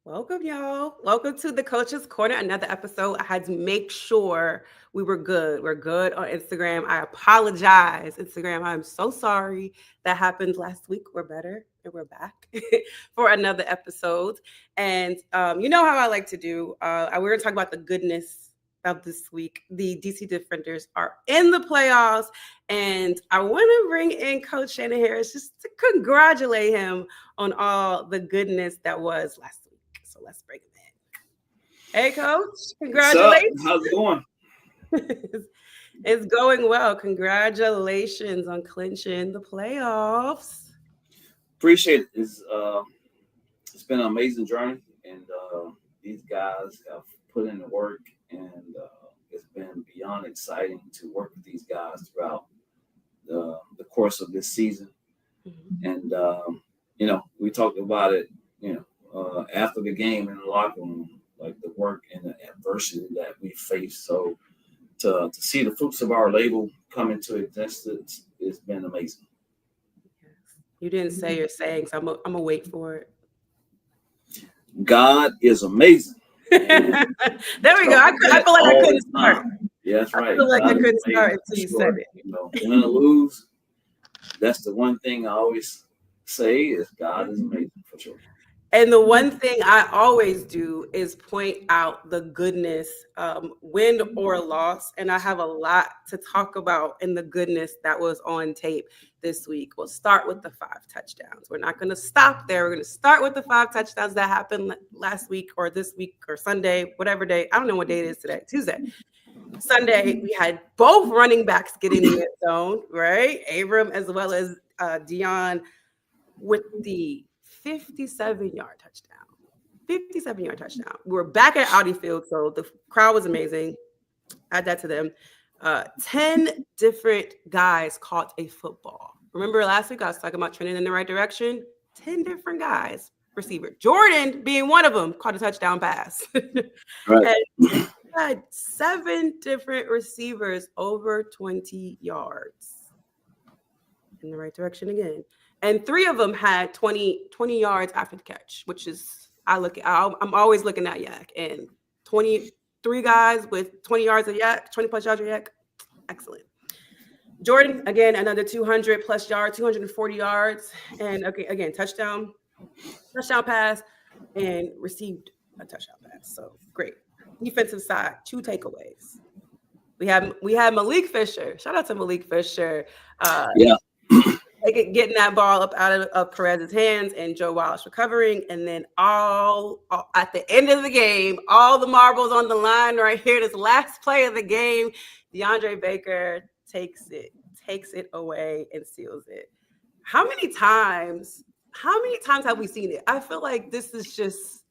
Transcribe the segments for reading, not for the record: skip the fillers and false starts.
Welcome, y'all. Welcome to the Coach's Corner, another episode. I had to make sure we were good. We're good on Instagram. I apologize, Instagram. I'm so sorry that happened last week. We're better and we're back for another episode. And you know how I like to do. We're going to talk about the goodness of this week. The DC Defenders are in the playoffs, and I want to bring in Coach Shannon Harris just to congratulate him on all the goodness that was last week. So let's bring him in. Hey, Coach, What's up? congratulations. How's it going? It's going well. Congratulations on clinching the playoffs. Appreciate it. It's been an amazing journey, and these guys have put in the work, and it's been beyond exciting to work with these guys throughout the course of this season. Mhm. And we talked about it, after the game in the locker room, like the work and the adversity that we faced. So to see the fruits of our labor come into existence, it's been amazing. You didn't say your saying, so I'm gonna wait for it. God is amazing. There we go. I feel like I couldn't start. Yeah, that's right. I feel like I God is couldn't start amazing, until you for said sure. it. Win or lose, that's the one thing I always say is God is amazing for sure. And the one thing I always do is point out the goodness, win or loss. And I have a lot to talk about in the goodness that was on tape this week. We'll start with the 5 touchdowns. We're not going to stop there. We're going to start with the 5 touchdowns that happened last week or this week or Sunday, whatever day. I don't know what day it is today, Tuesday. Sunday, we had both running backs get in the end zone, right? Abram as well as Dion with the 57-yard touchdown. 57-yard touchdown. We were back at Audi Field, so the crowd was amazing. Add that to them. 10 different guys caught a football. Remember last week I was talking about trending in the right direction? 10 different guys. Receiver. Jordan being one of them caught a touchdown pass. Right. And had 7 different receivers over 20 yards. In the right direction again. And 3 of them had 20 yards after the catch, which is I'm always looking at yak. And 23 guys with 20 yards of yak, 20 plus yards of yak. Excellent. Jordan, again, another 200 plus yards, 240 yards. And okay, again, touchdown pass, and received a touchdown pass. So great. Defensive side, 2 takeaways. We had Malik Fisher. Shout out to Malik Fisher. Yeah. Getting that ball up out of Perez's hands, and Joe Wallace recovering. And then all at the end of the game, all the marbles on the line right here. This last play of the game, DeAndre Baker takes it away and seals it. How many times have we seen it? I feel like this is just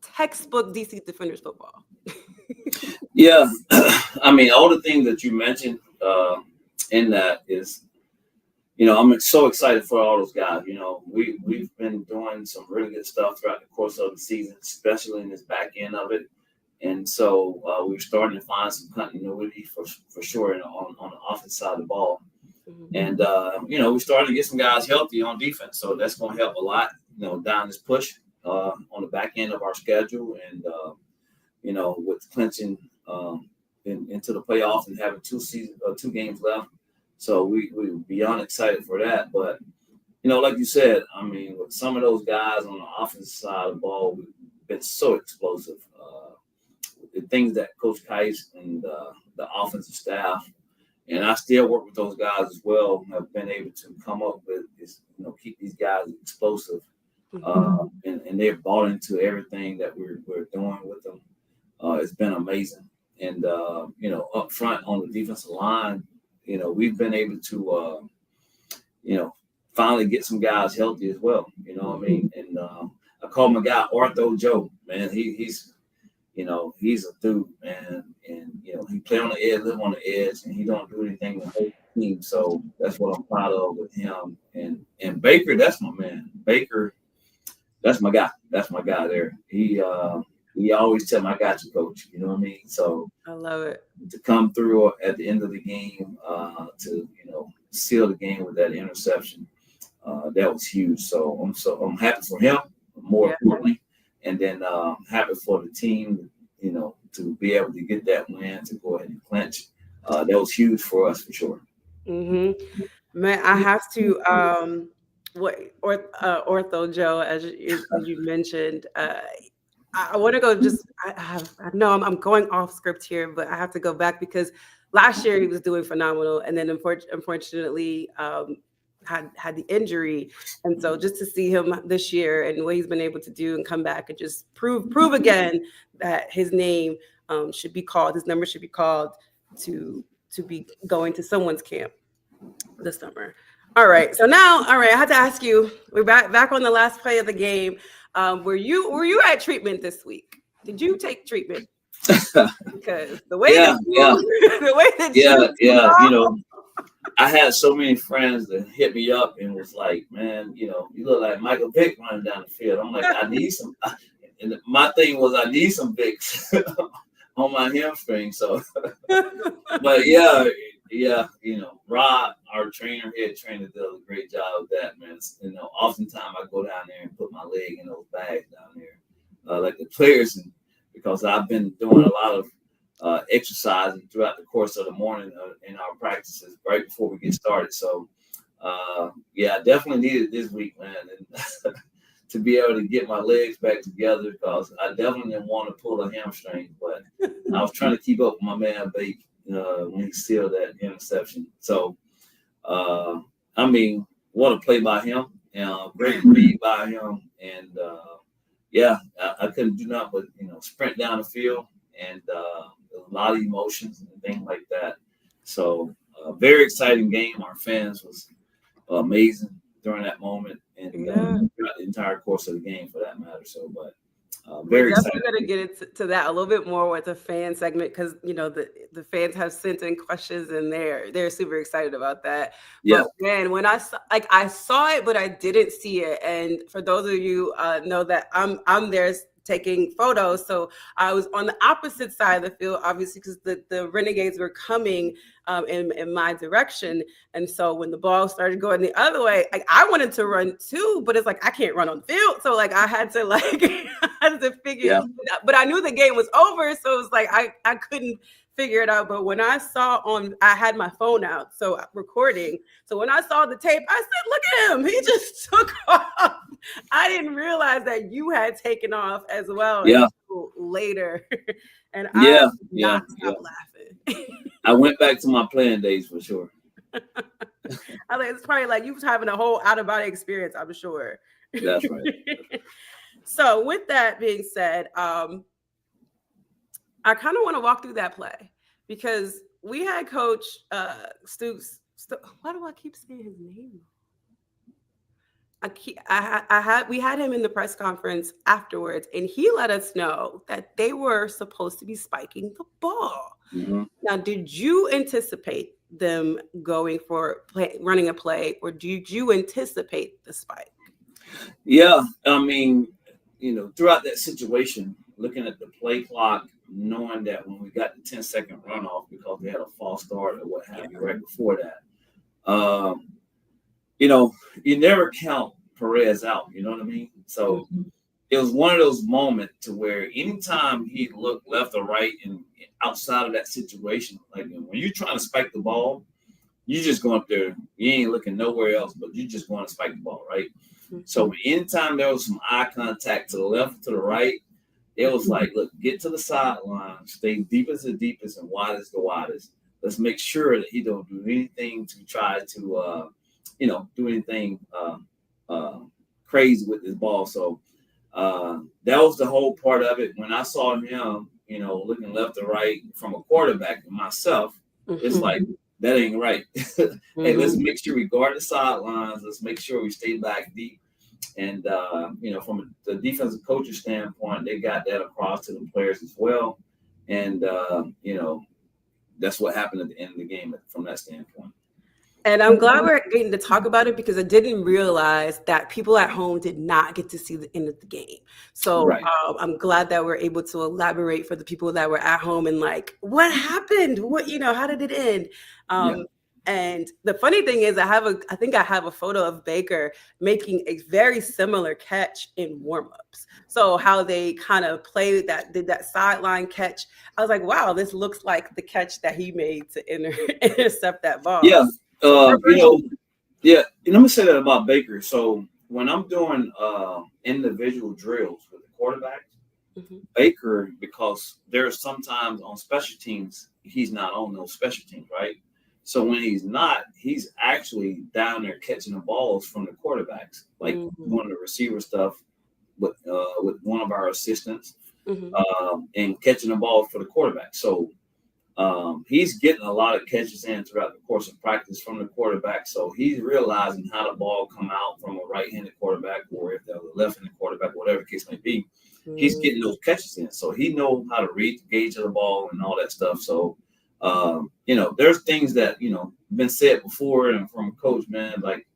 textbook DC Defenders football. Yeah. I mean, all the things that you mentioned in that is, I'm so excited for all those guys. We've been doing some really good stuff throughout the course of the season, especially in this back end of it. And so we're starting to find some continuity for sure on the offense side of the ball. Mm-hmm. And, we're starting to get some guys healthy on defense. So that's going to help a lot, down this push on the back end of our schedule. And, with clinching into the playoffs and having 2 games left. So we're beyond excited for that. But, like you said, I mean, with some of those guys on the offensive side of the ball, we've been so explosive. The things that Coach Kais and the offensive staff, and I still work with those guys as well, have been able to come up with is, keep these guys explosive. And they've bought into everything that we're doing with them. It's been amazing. And, up front on the defensive line, we've been able to, finally get some guys healthy as well. You know what I mean? And I call my guy Ortho Joe, man. He's a dude, man. And, he play on the edge, live on the edge, and he don't do anything with the whole team. So that's what I'm proud of with him. And Baker, that's my man. Baker, that's my guy. That's my guy there. He always tell me, I got you, coach. You know what I mean? So I love it. To come through at the end of the game, to seal the game with that interception, that was huge. So I'm happy for him. More importantly, and then happy for the team, to be able to get that win to go ahead and clinch. That was huge for us for sure. Hmm. Man, I have to Ortho Joe, as you mentioned. I want to go just I know I'm going off script here, but I have to go back because last year he was doing phenomenal, and then unfortunately had the injury, and so just to see him this year and what he's been able to do and come back and just prove again that his name should be called, his number should be called to be going to someone's camp this summer. All right. So now, all right, I had to ask you, we're back on the last play of the game. Were you at treatment this week? Did you take treatment? Because the way Yeah, that yeah, the way that yeah. I had so many friends that hit me up and was like, "Man, you look like Michael Vick running down the field." I'm like, I need some. And my thing was, I need some Vicks on my hamstring. So, but yeah, Rod, our head trainer, does a great job of that, man. Oftentimes I go down there and put my leg in those bags down there, like the players, and because I've been doing a lot of exercising throughout the course of the morning in our practices right before we get started. So, I definitely needed this week, man, and to be able to get my legs back together because I definitely didn't want to pull a hamstring, but I was trying to keep up with my man Bake when he sealed that interception. So, what a play by him, great read by him, and I couldn't do nothing but sprint down the field, and a lot of emotions and things like that. So, very exciting game. Our fans was amazing during that moment, and throughout the entire course of the game, for that matter. So, but very we're definitely exciting. going to get into that a little bit more with the fan segment because the fans have sent in questions and they're super excited about that. Yeah. But man, when I saw it, but I didn't see it. And for those of you know that I'm there taking photos, so I was on the opposite side of the field, obviously, because the Renegades were coming in my direction. And so when the ball started going the other way, I wanted to run too, but it's like I can't run on the field. So I had to I had to figure it out. But I knew the game was over. So it was like I couldn't figure it out. But when I saw I had my phone out, so recording. So when I saw the tape, I said, look at him. He just took off. I didn't realize that you had taken off as well until later. And I did not stop laughing. I went back to my playing days for sure. I think it's probably like you was having a whole out of body experience, I'm sure. That's right. So with that being said, I kind of want to walk through that play because we had Coach Stoops. Why do I keep saying his name? We had him in the press conference afterwards, and he let us know that they were supposed to be spiking the ball. Mm-hmm. Now, did you anticipate them going for running a play, or did you anticipate the spike? Yeah, throughout that situation, looking at the play clock, knowing that when we got the 10-second runoff because they had a false start or what have you right before that, you never count Perez out. You know what I mean? So it was one of those moments to where anytime he looked left or right and outside of that situation, like when you're trying to spike the ball, you just go up there, you ain't looking nowhere else, but you just want to spike the ball, right? So anytime there was some eye contact to the left, to the right, it was like, look, get to the sideline, stay deepest the deepest and widest the widest. Let's make sure that he don't do anything to try to, do anything crazy with this ball. So that was the whole part of it. When I saw him, looking left or right from a quarterback and myself, it's like, that ain't right. Hey, let's make sure we guard the sidelines. Let's make sure we stay back deep. And, from the defensive coach's standpoint, they got that across to the players as well. And, that's what happened at the end of the game from that standpoint. And I'm glad we're getting to talk about it because I didn't realize that people at home did not get to see the end of the game. So I'm glad that we're able to elaborate for the people that were at home and like, what happened? How did it end? And the funny thing is, I think I have a photo of Baker making a very similar catch in warmups. So how they kind of played that, did that sideline catch. I was like, wow, this looks like the catch that he made to intercept that ball. Yeah. So our You version, know, yeah. And let me say that about Baker. So when I'm doing individual drills with the quarterback, mhm, Baker, because there's sometimes on special teams, he's not on those special teams, right? So when he's not, he's actually down there catching the balls from the quarterbacks, like mhm, doing the receiver stuff with one of our assistants, mhm. and catching the ball for the quarterback. So he's getting a lot of catches in throughout the course of practice from the quarterback. So he's realizing how the ball come out from a right-handed quarterback, or if they're a left-handed quarterback, whatever the case may be. He's getting those catches in. So he knows how to read the gauge of the ball and all that stuff. So, there's things that, been said before and from coach, man, like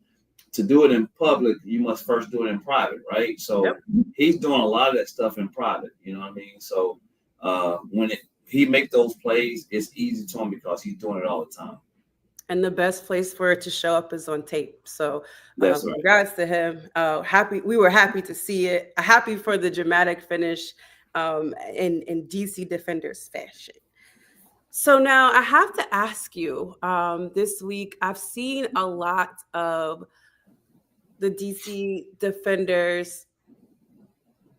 to do it in public, you must first do it in private, right? Yep. So he's doing a lot of that stuff in private, you know what I mean? So when he make those plays, it's easy to him because he's doing it all the time. And the best place for it to show up is on tape. So, That's right. congrats to him. We were happy to see it. Happy for the dramatic finish, in DC Defenders fashion. So now I have to ask you. This week I've seen a lot of the DC Defenders.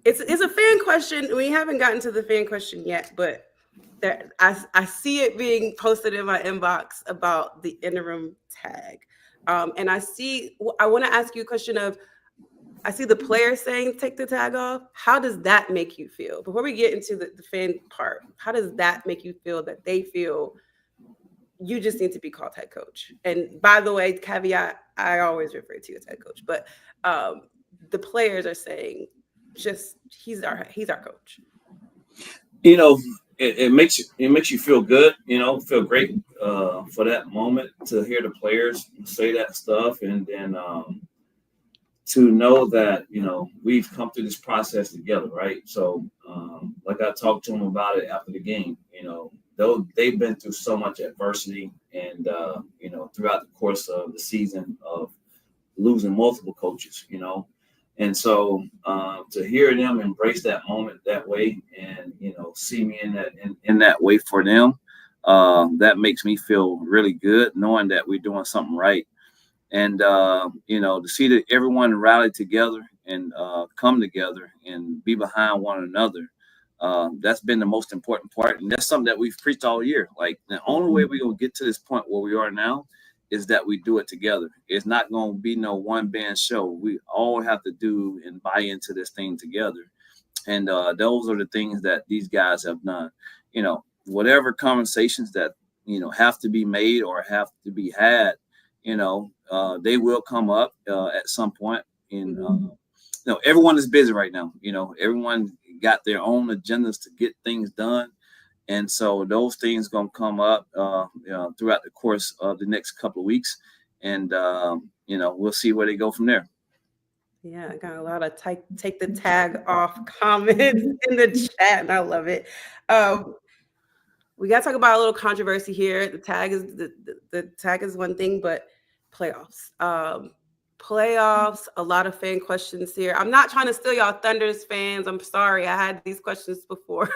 It's a fan question. We haven't gotten to the fan question yet, but I see it being posted in my inbox about the interim tag. And I want to ask you a question of, I see the players saying take the tag off. How does that make you feel? Before we get into the fan part, how does that make you feel that they feel you just need to be called head coach? And by the way, caveat, I always refer to you as head coach, but the players are saying just he's our coach. You know, it makes you feel good, feel great for that moment to hear the players say that stuff, and then to know that we've come through this process together, right? So like I talked to them about it after the game, though they've been through so much adversity, and throughout the course of the season of losing multiple coaches, and so to hear them embrace that moment that way, and see me in that way for them, that makes me feel really good, knowing that we're doing something right. And to see that everyone rally together and come together and be behind one another, that's been the most important part, and that's something that we've preached all year. Like, the only way we're gonna get to this point where we are now is that we do it together. It's not gonna be no one band show. We all have to do and buy into this thing together, and those are the things that these guys have done. Whatever conversations that have to be made or have to be had, they will come up at some point. And everyone is busy right now. Everyone got their own agendas to get things done, and so those things gonna come up throughout the course of the next couple of weeks, and we'll see where they go from there. Yeah, I got a lot of take the tag off comments in the chat, and I love it. Um, we got to talk about a little controversy here. The tag is one thing, but playoffs. Playoffs, a lot of fan questions here. I'm not trying to steal y'all Thunders fans. I'm sorry. I had these questions before.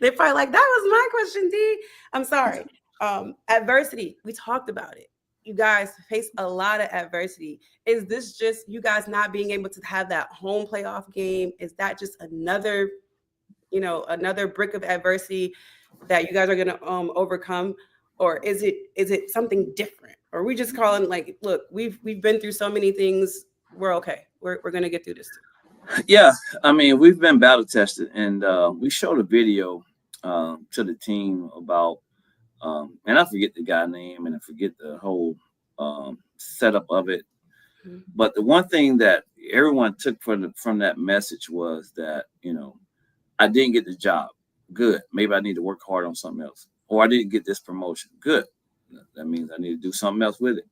They're probably like, that was my question, D. I'm sorry. Adversity. We talked about it. You guys face a lot of adversity. Is this just you guys not being able to have that home playoff game? Is that just another brick of adversity that you guys are going to overcome, or is it something different? Or are we just calling, like, look, we've been through so many things, we're okay, we're going to get through this too? Yeah, I mean, we've been battle tested, and we showed a video to the team about, and I forget the guy name, and I forget the whole setup of it. Mhm. But the one thing that everyone took from that message was that, I didn't get the job. Good. Maybe I need to work hard on something else. Or I didn't get this promotion. Good. That means I need to do something else with it.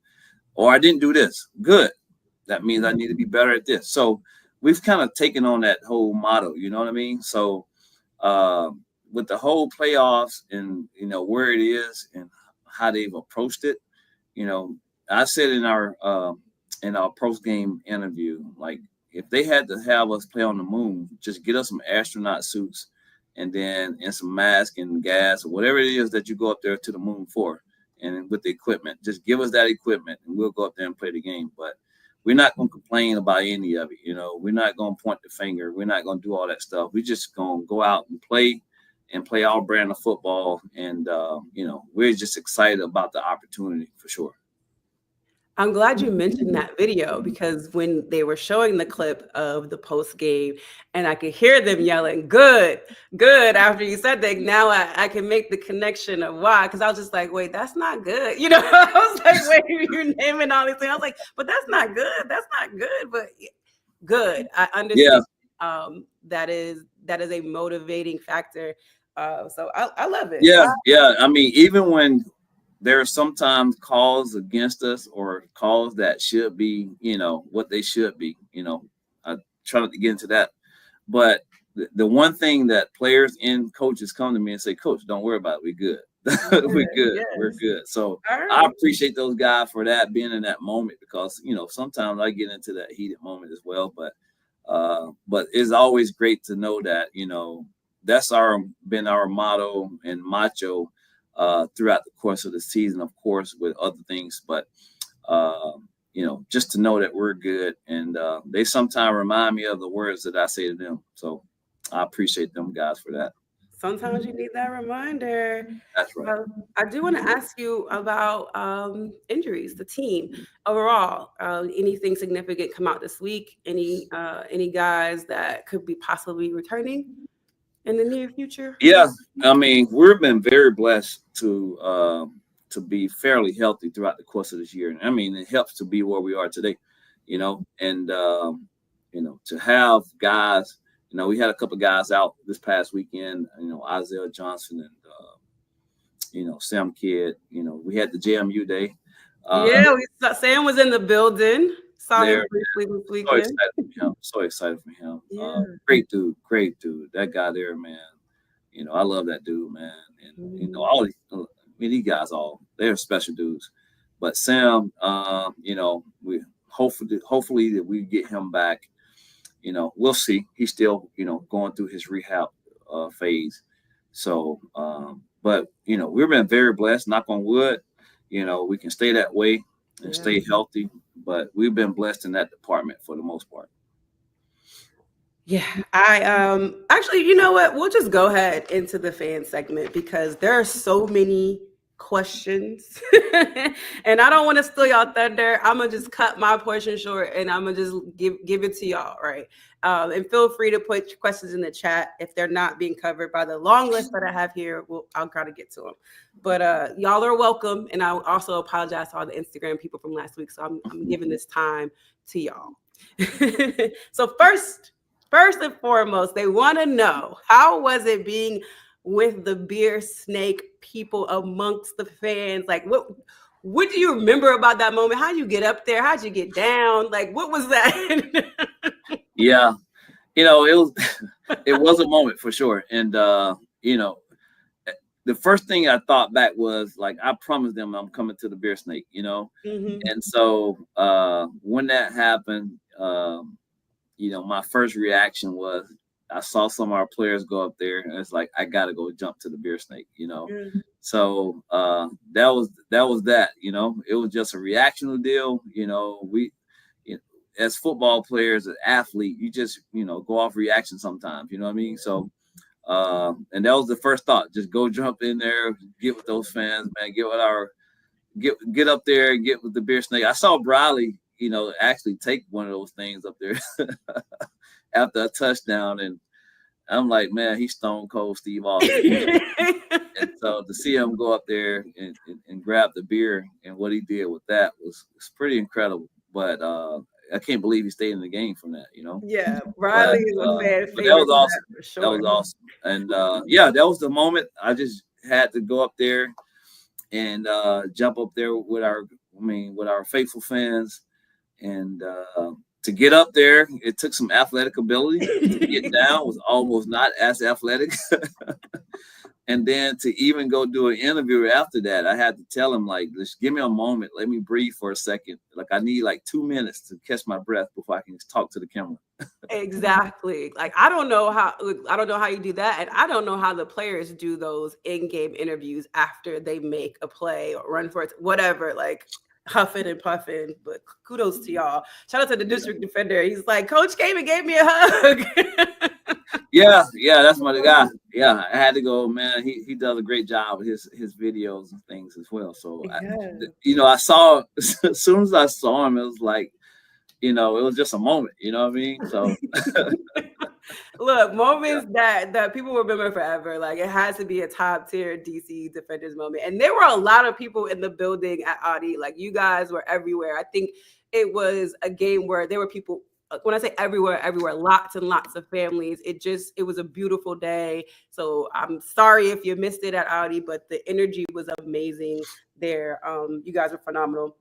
Or I didn't do this. Good. That means I need to be better at this. So we've kind of taken on that whole motto, you know what I mean? So with the whole playoffs and where it is and how they've approached it, I said in our post game interview, like if they had to have us play on the moon, just get us some astronaut suits and some mask and gas or whatever it is that you go up there to the moon for, and with the equipment, just give us that equipment and we'll go up there and play the game. But we're not going to complain about any of it. We're not going to point the finger. We're not going to do all that stuff. We're just going to go out and play our brand of football. And, we're just excited about the opportunity for sure. I'm glad you mentioned that video, because when they were showing the clip of the post game and I could hear them yelling, good, after you said that, now I can make the connection of why. Because I was just like, wait, that's not good. I was like, wait, you're naming all these things. I was like, but that's not good. That's not good. But good. I understand. That is a motivating factor. So I love it. Yeah. I mean, even when there are sometimes calls against us or calls that should be, what they should be, I try not to get into that. But the one thing that players and coaches come to me and say, Coach, don't worry about it. We're good. We're good. Yes. We're good. So right. I appreciate those guys for that, being in that moment, because, sometimes I get into that heated moment as well. But it's always great to know that, that's been our motto and macho throughout the course of the season, of course, with other things. But, just to know that we're good. And they sometimes remind me of the words that I say to them. So I appreciate them guys for that. Sometimes you need that reminder. That's right. I do want to ask you about injuries, the team overall. Anything significant come out this week? Any guys that could be possibly returning in the near future? Yeah, I mean, we've been very blessed to be fairly healthy throughout the course of this year. I mean, it helps to be where we are today, and to have guys. We had a couple of guys out this past weekend. Isaiah Johnson and Sam Kidd. We had the JMU day. Sam was in the building. Saw him briefly this weekend. So excited for him. Yeah. Great dude. That guy there, man. I love that dude, man. And all these guys, they're special dudes. But Sam, we hopefully that we get him back. We'll see. He's still, going through his rehab phase. So, but we've been very blessed. Knock on wood. We can stay that way and stay healthy. But we've been blessed in that department for the most part. Yeah, I actually, you know what? We'll just go ahead into the fan segment, because there are so many questions and I don't want to steal y'all thunder. I'm gonna just cut my portion short and I'm gonna just give it to y'all, right? And feel free to put questions in the chat if they're not being covered by the long list that I have here. I'll try to get to them. But y'all are welcome, and I also apologize to all the Instagram people from last week. So I'm giving this time to y'all. So first and foremost, they want to know, how was it being with the beer snake people amongst the fans? Like, what do you remember about that moment? How'd you get up there? How'd you get down? Like, what was that? Yeah, it was a moment for sure. And the first thing I thought back was, like, I promised them I'm coming to the beer snake, Mm-hmm. And so when that happened, my first reaction was, I saw some of our players go up there, and it's like, I got to go jump to the beer snake, Mm-hmm. So that was that, it was just a reactional deal. We, as football players, as athletes, you just, go off reaction sometimes, you know what I mean? So, and that was the first thought, just go jump in there, get with those fans, man, get up there and get with the beer snake. I saw Briley, actually take one of those things up there after a touchdown. And I'm like, man, he's stone cold Steve Austin. And so to see him go up there and grab the beer, and what he did with that was pretty incredible. But I can't believe he stayed in the game from that, Yeah, Riley is a fan favorite. That was awesome. For sure. That was awesome. And that was the moment. I just had to go up there and jump up there with our faithful fans. And to get up there, it took some athletic ability. To get down was almost not as athletic. And then to even go do an interview after that, I had to tell him, like, just give me a moment. Let me breathe for a second. Like, I need like 2 minutes to catch my breath before I can talk to the camera. Exactly. Like I don't know how you do that, and I don't know how the players do those in-game interviews after they make a play or run for it, whatever. Like huffing and puffing. But kudos to y'all. Shout out to the district defender. He's like, Coach came and gave me a hug. Yeah, that's my guy. Yeah, I had to go, man. He does a great job with his videos and things as well. So, Yeah. I saw as soon as I saw him, it was like, it was just a moment. You know what I mean? So, Look, yeah, moments that people remember forever. Like it has to be a top tier DC defenders moment. And there were a lot of people in the building at Audi. Like you guys were everywhere. I think it was a game where there were people. When I say everywhere, everywhere, lots and lots of families. It was a beautiful day. So I'm sorry if you missed it at Audi, but the energy was amazing there. You guys were phenomenal.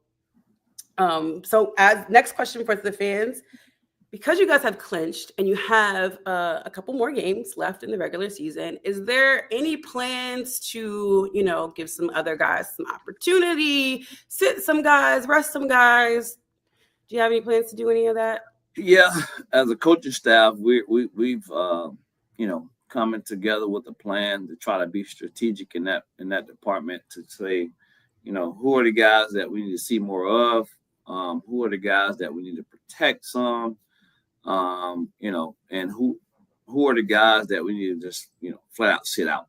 So as next question for the fans, because you guys have clinched and you have a couple more games left in the regular season, is there any plans to, give some other guys some opportunity, sit some guys, rest some guys? Do you have any plans to do any of that? yeah. As a coaching staff, we've coming together with a plan to try to be strategic in that department to say, who are the guys that we need to see more of, who are the guys that we need to protect some, and who are the guys that we need to just flat out sit out.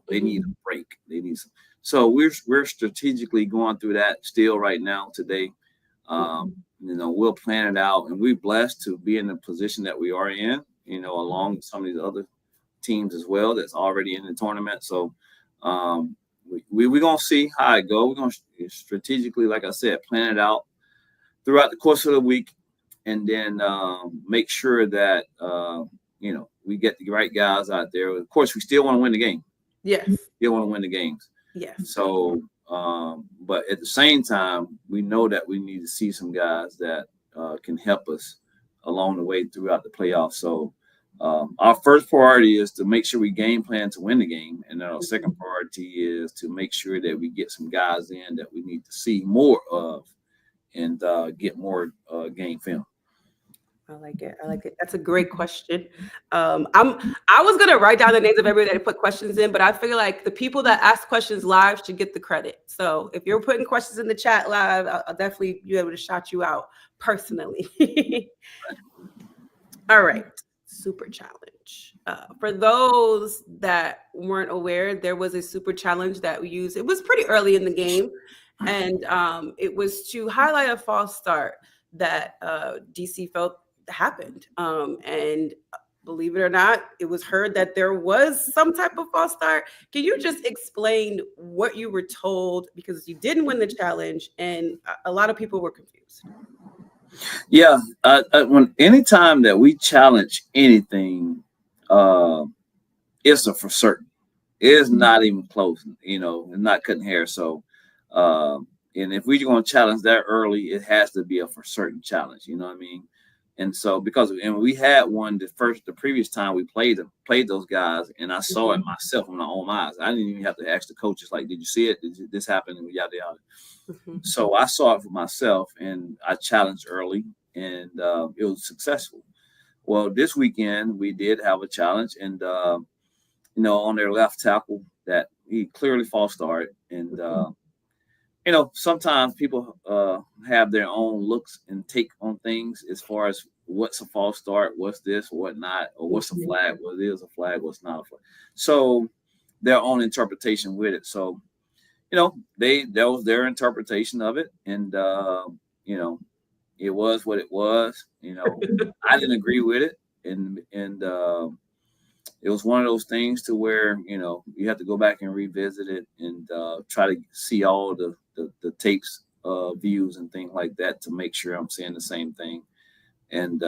They need a break. They need some. So we're strategically going through that still right now today. We'll plan it out, and we're blessed to be in the position that we are in. Along with some of these other teams as well that's already in the tournament. So we're gonna see how it goes. We're gonna strategically, like I said, plan it out throughout the course of the week, and then make sure that we get the right guys out there. Of course, we still want to win the game. Yes. Still want to win the games. Yes. So, but at the same time, we know that we need to see some guys that can help us along the way throughout the playoffs. So, our first priority is to make sure we game plan to win the game, and then our second priority is to make sure that we get some guys in that we need to see more of and get more game film. I like it. I like it. That's a great question. I was gonna write down the names of everybody that put questions in, but I feel like the people that ask questions live should get the credit. So if you're putting questions in the chat live, I'll definitely be able to shout you out personally. All right. Super challenge. For those that weren't aware, there was a super challenge that we used. It was pretty early in the game, and it was to highlight a false start that DC felt happened. And believe it or not, it was heard that there was some type of false start. Can you just explain what you were told? Because you didn't win the challenge, and a lot of people were confused. Yeah, anytime that we challenge anything, it's a for certain. It is not even close, and not cutting hair. So, and if we're going to challenge that early, it has to be a for certain challenge. You know what I mean? And so and we had one the previous time we played those guys, and I saw it myself with my own eyes. I didn't even have to ask the coaches, like, did you see it? Did this happen? And yada yada. So I saw it for myself, and I challenged early, and it was successful. Well, this weekend we did have a challenge, and on their left tackle that he clearly false started, and sometimes people have their own looks and take on things as far as what's a false start, what's this, what not, or what's a flag, what is a flag, what's not a flag. So their own interpretation with it. So that was their interpretation of it, and it was what it was. I didn't agree with it, and it was one of those things to where you have to go back and revisit it and try to see all the tapes, views and things like that to make sure I'm saying the same thing. And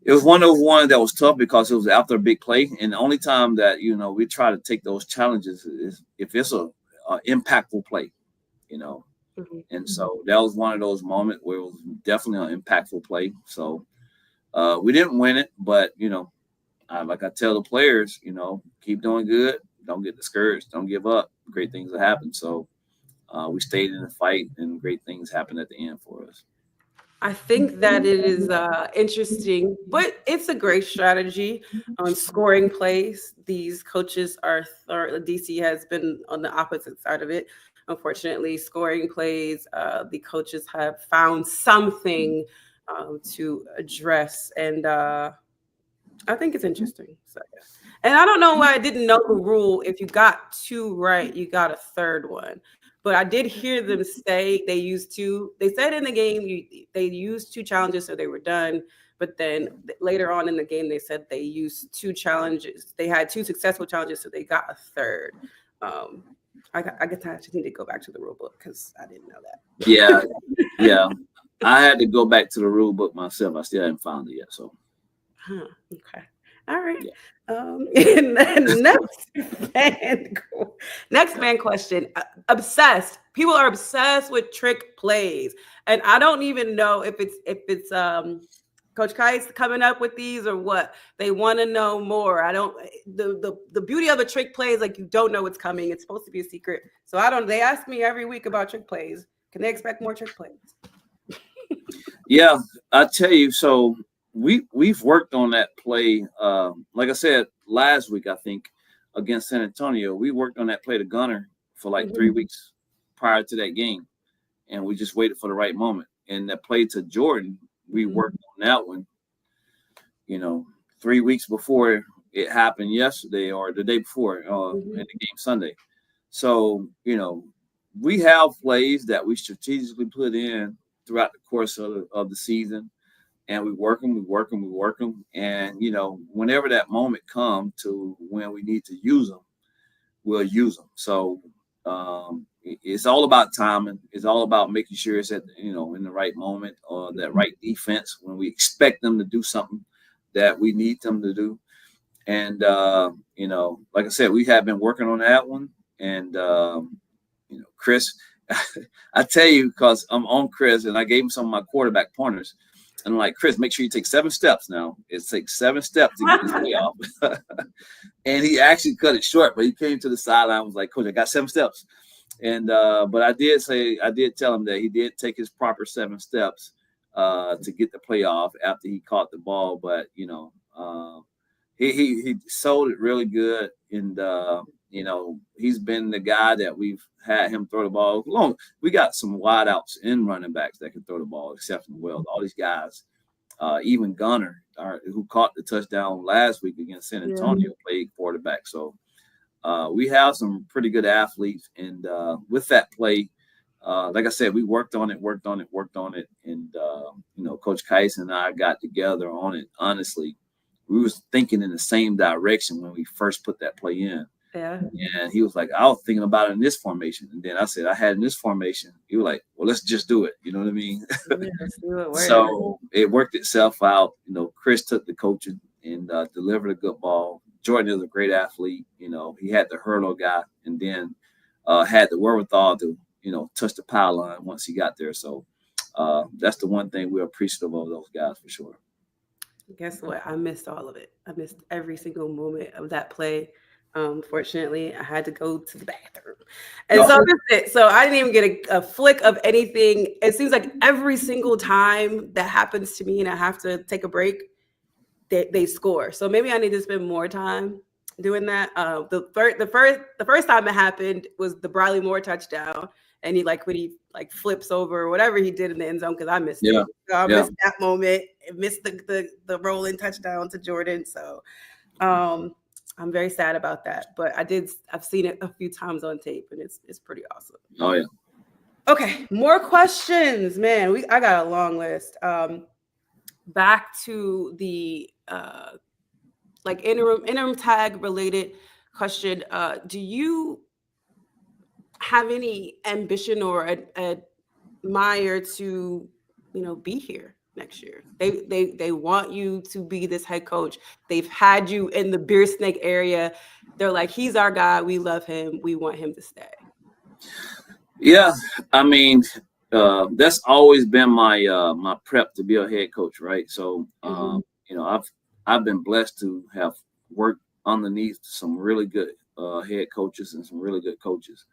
it was one of those ones that was tough because it was after a big play, and the only time that we try to take those challenges is if it's a impactful play, And so that was one of those moments where it was definitely an impactful play. So we didn't win it, but like I tell the players, keep doing good. Don't get discouraged. Don't give up. Great things will happen. So we stayed in the fight, and great things happened at the end for us. I think that it is interesting, but it's a great strategy on scoring plays. These coaches are, DC has been on the opposite side of it. Unfortunately, scoring plays, the coaches have found something to address. And I think it's interesting. So, yeah. And I don't know why I didn't know the rule. If you got two right, you got a third one. But I did hear them say they used two. They said in the game they used two challenges, so they were done. But then later on in the game, they said they used two challenges. They had two successful challenges, so they got a third. I guess I actually need to go back to the rule book because I didn't know that. Yeah. I had to go back to the rule book myself. I still haven't found it yet. So. Okay. All right. Yeah. And then next fan question. Obsessed. People are obsessed with trick plays, and I don't even know if it's Coach Kite's coming up with these or what. They want to know more. I don't. The beauty of a trick play is like you don't know what's coming. It's supposed to be a secret. So I don't. They ask me every week about trick plays. Can they expect more trick plays? Yeah, I tell you. So we've worked on that play. Like I said last week, I think against San Antonio, we worked on that play to Gunner for like 3 weeks prior to that game, and we just waited for the right moment. And that play to Jordan, we worked on that one, 3 weeks before it happened yesterday or the day before in the game Sunday. So, we have plays that we strategically put in throughout the course of the season, and we work them. And, whenever that moment comes to when we need to use them, we'll use them. So it's all about timing. It's all about making sure it's at, in the right moment or that right defense when we expect them to do something that we need them to do. And, like I said, we have been working on that one. And, Chris, I tell you, because I'm on Chris and I gave him some of my quarterback pointers. And I'm like, Chris, make sure you take 7 steps now. It takes 7 steps to get this play off. And he actually cut it short, but he came to the sideline and was like, Coach, I got 7 steps. And but I did tell him that he did take his proper 7 steps to get the play off after he caught the ball. But, he sold it really good. And, he's been the guy that we've had him throw the ball long. We got some wideouts in running backs that can throw the ball exceptionally well. All these guys, even Gunner, who caught the touchdown last week against San Antonio, played quarterback. So we have some pretty good athletes. And with that play, like I said, we worked on it. And, Coach Kais and I got together on it. Honestly, we was thinking in the same direction when we first put that play in. Yeah. And he was like, I was thinking about it in this formation. And then I said, I had in this formation. He was like, well, let's just do it. You know what I mean? Let's do it. So it worked itself out. Chris took the coaching and delivered a good ball. Jordan is a great athlete. He had the hurdle guy and then had the wherewithal to, touch the pylon once he got there. So that's the one thing we're appreciative of those guys for sure. Guess what? I missed all of it. I missed every single moment of that play. Fortunately, I had to go to the bathroom. And so I missed it. So I didn't even get a flick of anything. It seems like every single time that happens to me and I have to take a break, they score. So maybe I need to spend more time doing that. The first time it happened was the Briley Moore touchdown. And when he flips over or whatever he did in the end zone, because I missed it. So I missed that moment. I missed the rolling touchdown to Jordan. So I'm very sad about that. But I've seen it a few times on tape, and it's pretty awesome. Oh yeah. Okay, more questions, man. I got a long list. Back to the interim tag related question. Do you have any ambition or admire to be here next year? They want you to be this head coach. They've had you in the Beer Snake area. They're like, he's our guy, we love him, we want him to stay. Yeah, I mean, that's always been my my prep to be a head coach, right? So I've I've been blessed to have worked underneath some really good head coaches and some really good coaches.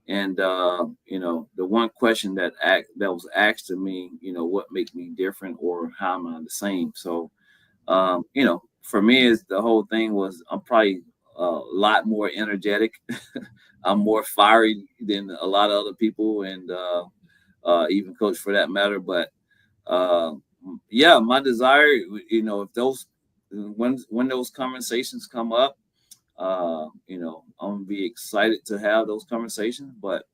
And the one question that was asked to me, what makes me different or how am I the same? So, for me, is the whole thing was I'm probably a lot more energetic. I'm more fiery than a lot of other people, and even coach for that matter. But uh, yeah, my desire, if those when those conversations come up, I'm gonna be excited to have those conversations. But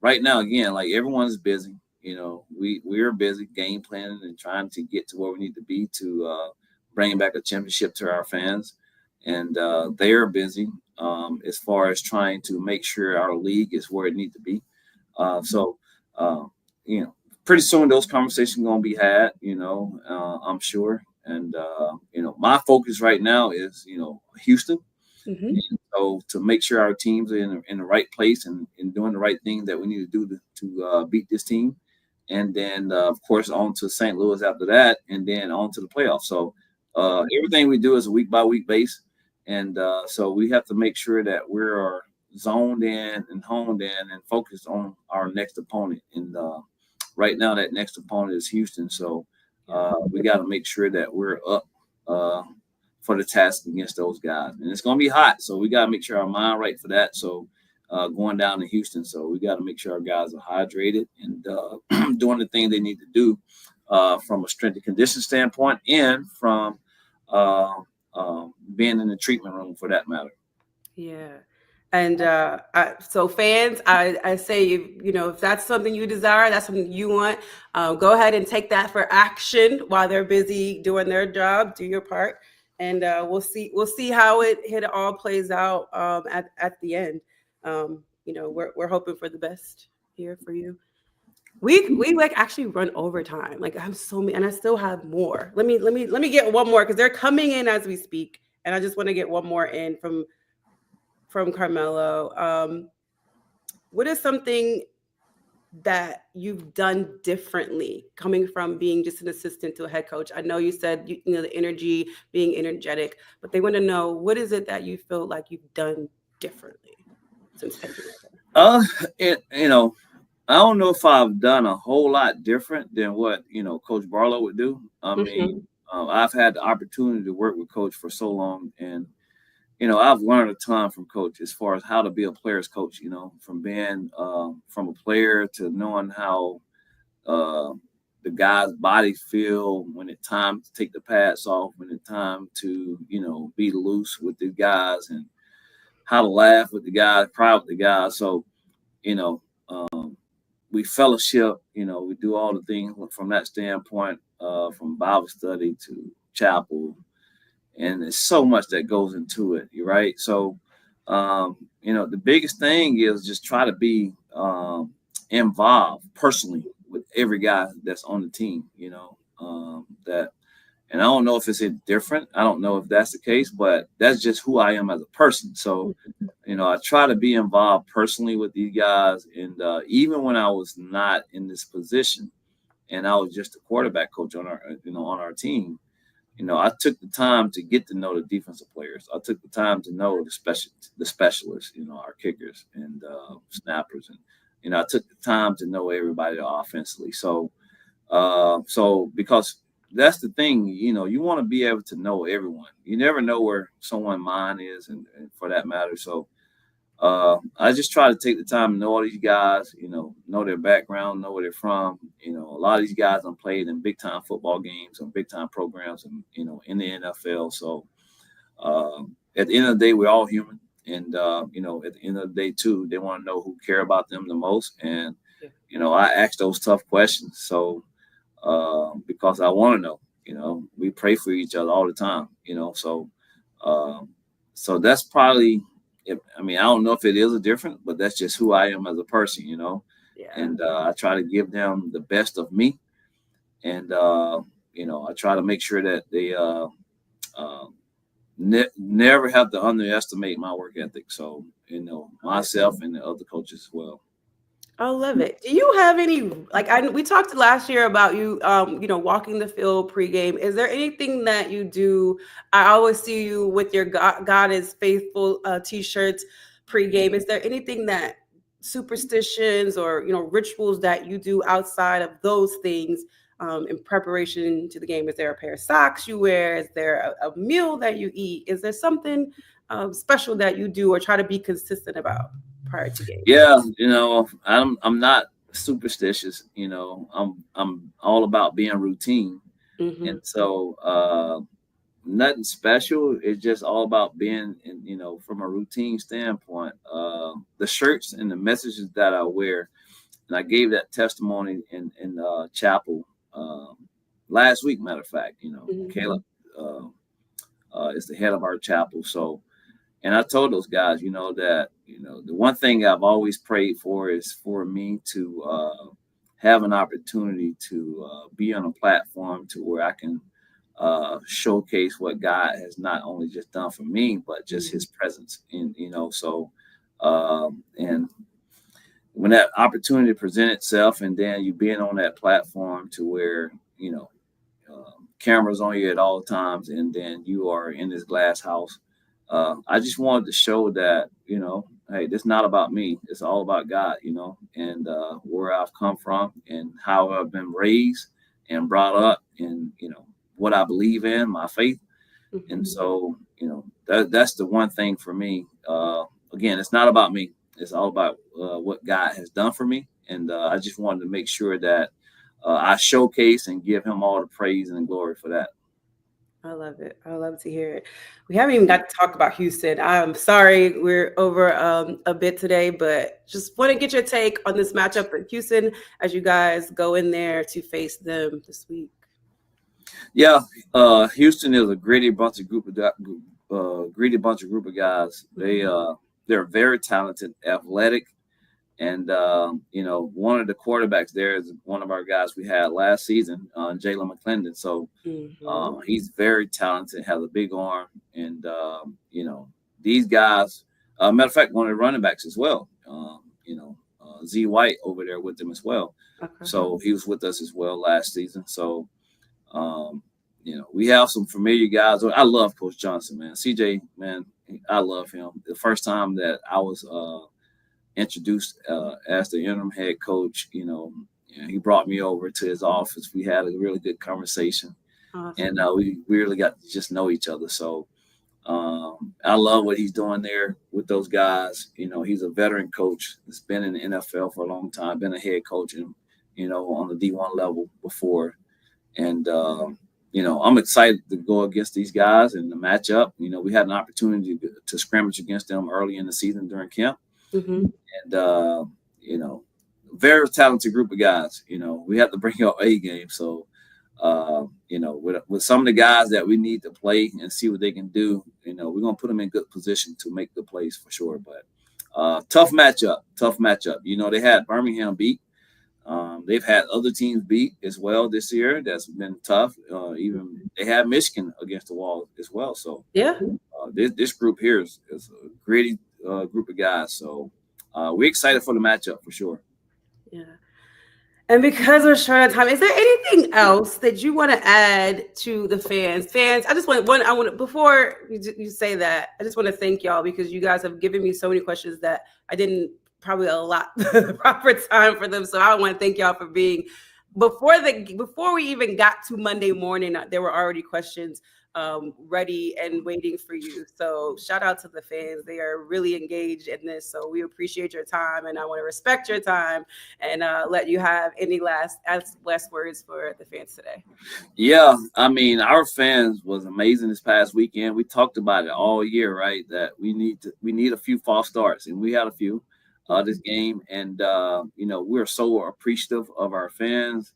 right now, again, like everyone's busy. We're busy game planning and trying to get to where we need to be to bring back a championship to our fans, and they are busy as far as trying to make sure our league is where it needs to be. So, uh, you know, pretty soon those conversations gonna be had. I'm sure, and my focus right now is Houston. Mm-hmm. And so to make sure our teams are in the right place and doing the right thing that we need to do to beat this team, and then of course on to St. Louis after that, and then on to the playoffs. So everything we do is a week by week base, and so we have to make sure that we are zoned in and honed in and focused on our next opponent. And right now, that next opponent is Houston. So we got to make sure that we're up. For the task against those guys. And it's going to be hot. So we got to make sure our mind right for that. So going down to Houston. So we got to make sure our guys are hydrated and doing the thing they need to do from a strength and condition standpoint and from being in the treatment room for that matter. Yeah. And so fans, I say, if that's something you desire, that's something you want, go ahead and take that for action while they're busy doing their job. Do your part, and we'll see how it all plays out at the end. We're hoping for the best here for you. We like actually run overtime. Like I'm so many, and I still have more. Let me get one more because they're coming in as we speak, and I just want to get one more in from Carmelo. What is something that you've done differently coming from being just an assistant to a head coach? I know you said the energy, being energetic, but they want to know what is it that you feel like you've done differently since taking over. I don't know if I've done a whole lot different than what Coach Barlow would do. I Mm-hmm. mean, I've had the opportunity to work with Coach for so long, and I've learned a ton from Coach as far as how to be a player's coach. From being from a player to knowing how uh, the guy's body feel when it's time to take the pads off, when it's time to be loose with the guys, and how to laugh with the guys, cry with the guys. So you know. We fellowship, we do all the things from that standpoint, from Bible study to chapel, and there's so much that goes into it. You're right. So, the biggest thing is just try to be involved personally with every guy that's on the team. That, and I don't know if it's different. I don't know if that's the case, but that's just who I am as a person. So, I try to be involved personally with these guys, and even when I was not in this position, and I was just a quarterback coach on our team, I took the time to get to know the defensive players. I took the time to know the specialists, our kickers and snappers, and I took the time to know everybody offensively. So, because that's the thing, you want to be able to know everyone. You never know where someone's mind is, and for that matter. So I just try to take the time to know all these guys, know their background, know where they're from. A lot of these guys have played in big time football games and big time programs, and in the NFL. So at the end of the day, we're all human, and at the end of the day too, they want to know who care about them the most, and I ask those tough questions. So because I want to know, we pray for each other all the time, so so that's probably. I don't know if it is a different, but that's just who I am as a person, Yeah. And I try to give them the best of me, and I try to make sure that they uh, never have to underestimate my work ethic. So myself and the other coaches as well. I love it. Do you have any like we talked last year about you walking the field pregame. Is there anything that you do? I always see you with your God is faithful t-shirts pregame. Is there anything that superstitions or rituals that you do outside of those things in preparation to the game? Is there a pair of socks you wear? Is there a meal that you eat? Is there something special that you do or try to be consistent about prior to games? Yeah, I'm not superstitious. I'm all about being routine, Hmm. and so nothing special. It's just all about being, from a routine standpoint. The shirts and the messages that I wear, and I gave that testimony in chapel last week. Matter of fact, Hmm. Caleb uh, is the head of our chapel, so. And I told those guys, that the one thing I've always prayed for is for me to have an opportunity to be on a platform to where I can showcase what God has not only just done for me, but just His presence. And so and when that opportunity presents itself, and then you being on that platform to where cameras on you at all times, and then you are in this glass house. I just wanted to show that, hey, this is not about me. It's all about God, and where I've come from and how I've been raised and brought up, and what I believe in, my faith. And Hmm. so, that's the one thing for me. Again, it's not about me. It's all about what God has done for me, and I just wanted to make sure that I showcase and give Him all the praise and glory for that. I love it. I love to hear it. We haven't even got to talk about Houston. I'm sorry we're over a bit today, but just want to get your take on this matchup with Houston as you guys go in there to face them this week. Yeah, Houston is a gritty bunch of group of guys. They're very talented, athletic, and one of the quarterbacks there is one of our guys we had last season, Jalen McClendon. So Hmm. he's very talented, has a big arm, and these guys. Matter of fact, one of the running backs as well. Z White over there with them as well. Okay. So he was with us as well last season. So um, we have some familiar guys. I love Coach Johnson, man. CJ, man, I love him. The first time that I was introduced as the interim head coach, he brought me over to his office. We had a really good conversation, and Awesome. we really got to just know each other. So I love what he's doing there with those guys. He's a veteran coach that's been in the NFL for a long time, been a head coach, and on the D1 level before. And I'm excited to go against these guys and the matchup. We had an opportunity to scrimmage against them early in the season during camp, Hmm. and very talented group of guys. We have to bring up A game. So with some of the guys that we need to play and see what they can do, we're gonna put them in good position to make the plays for sure. But tough matchup, tough matchup. They had Birmingham beat. They've had other teams beat as well this year. That's been tough. Even they had Michigan against the wall as well. So Yeah. this group here is a gritty group of guys. So we're excited for the matchup for sure. Yeah. And because we're short on time, is there anything else that you want to add to the fans? Fans, I just want one. I want to, before you say that, I just want to thank y'all because you guys have given me so many questions that I didn't probably allot the proper time for them. So I want to thank y'all for being before we even got to Monday morning. There were already questions ready and waiting for you. So shout out to the fans; they are really engaged in this. So we appreciate your time, and I want to respect your time and let you have any last words for the fans today. Yeah, I mean, our fans was amazing this past weekend. We talked about it all year, right? That we need a few false starts, and we had a few this game, and we're so appreciative of our fans.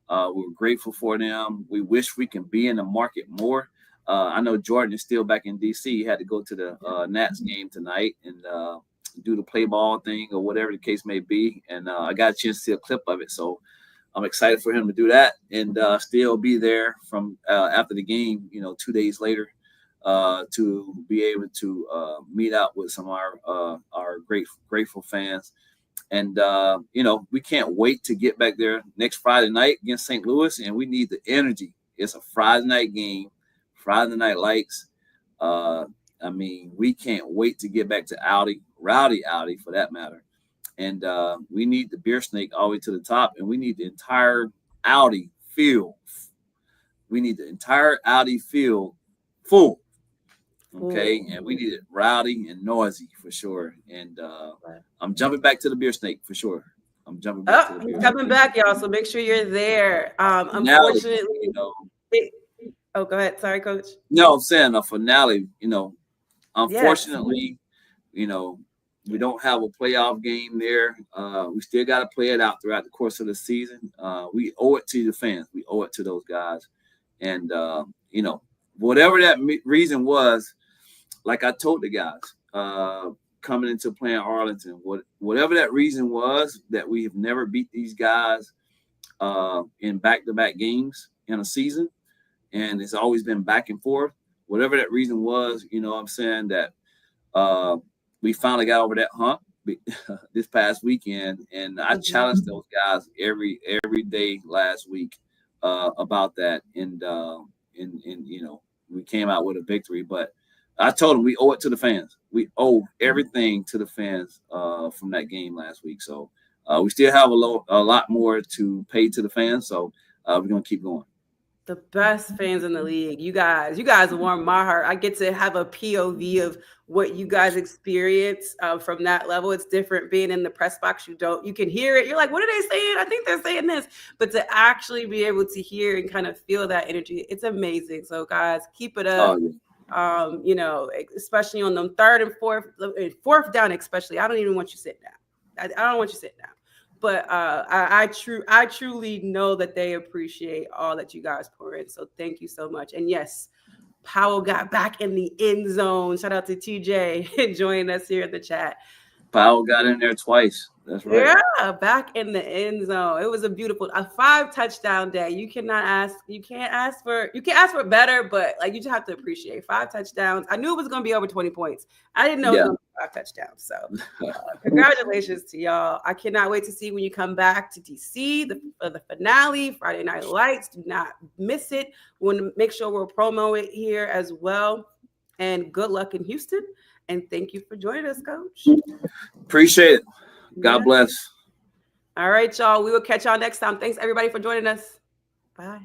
We're grateful for them. We wish we can be in the market more. I know Jordan is still back in DC. He had to go to the Nats game tonight and do the play ball thing or whatever the case may be. And I got a chance to see a clip of it, so I'm excited for him to do that and still be there from after the game, 2 days later, to be able to meet out with some of our grateful fans. And we can't wait to get back there next Friday night against St. Louis, and we need the energy. It's a Friday night game, Friday night lights. We can't wait to get back to Rowdy Audi for that matter. And we need the beer snake all the way to the top, and we need the entire Audi field. We need the entire Audi field full. Okay, and we need it rowdy and noisy for sure. And I'm jumping back to the beer snake for sure. I'm jumping back to the beer snake. Coming back, y'all. So make sure you're there. Unfortunately, go ahead. Sorry, Coach. No, I'm saying a finale. Unfortunately, we don't have a playoff game there. We still got to play it out throughout the course of the season. We owe it to the fans. We owe it to those guys. And, whatever that reason was, like I told the guys coming into playing Arlington, whatever that reason was that we have never beat these guys in back-to-back games in a season, and it's always been back and forth. Whatever that reason was, I'm saying that we finally got over that hump this past weekend, and I challenged those guys every day last week about that, and we came out with a victory. But I told them we owe it to the fans. We owe everything to the fans from that game last week. So we still have a lot more to pay to the fans. So we're gonna keep going. The best fans in the league. You guys warm my heart. I get to have a POV of what you guys experience from that level. It's different being in the press box. You can hear it. You're like, what are they saying? I think they're saying this. But to actually be able to hear and kind of feel that energy, it's amazing. So guys, keep it up. Especially on them third and fourth down, especially. I don't even want you sitting down. I don't want you sitting down. But I truly know that they appreciate all that you guys pour in. So thank you so much. And yes, Powell got back in the end zone. Shout out to TJ joining us here in the chat. Powell got in there twice. That's right. Yeah, back in the end zone. It was a 5-touchdown day. You can't ask for better, but you just have to appreciate 5 touchdowns. I knew it was going to be over 20 points. I didn't know it was going to be 5 touchdowns. So congratulations to y'all. I cannot wait to see when you come back to DC, the finale, Friday Night Lights. Do not miss it. We want to make sure we'll promo it here as well. And good luck in Houston. And thank you for joining us, Coach. Appreciate it. God bless. All right, y'all. We will catch y'all next time. Thanks, everybody, for joining us. Bye.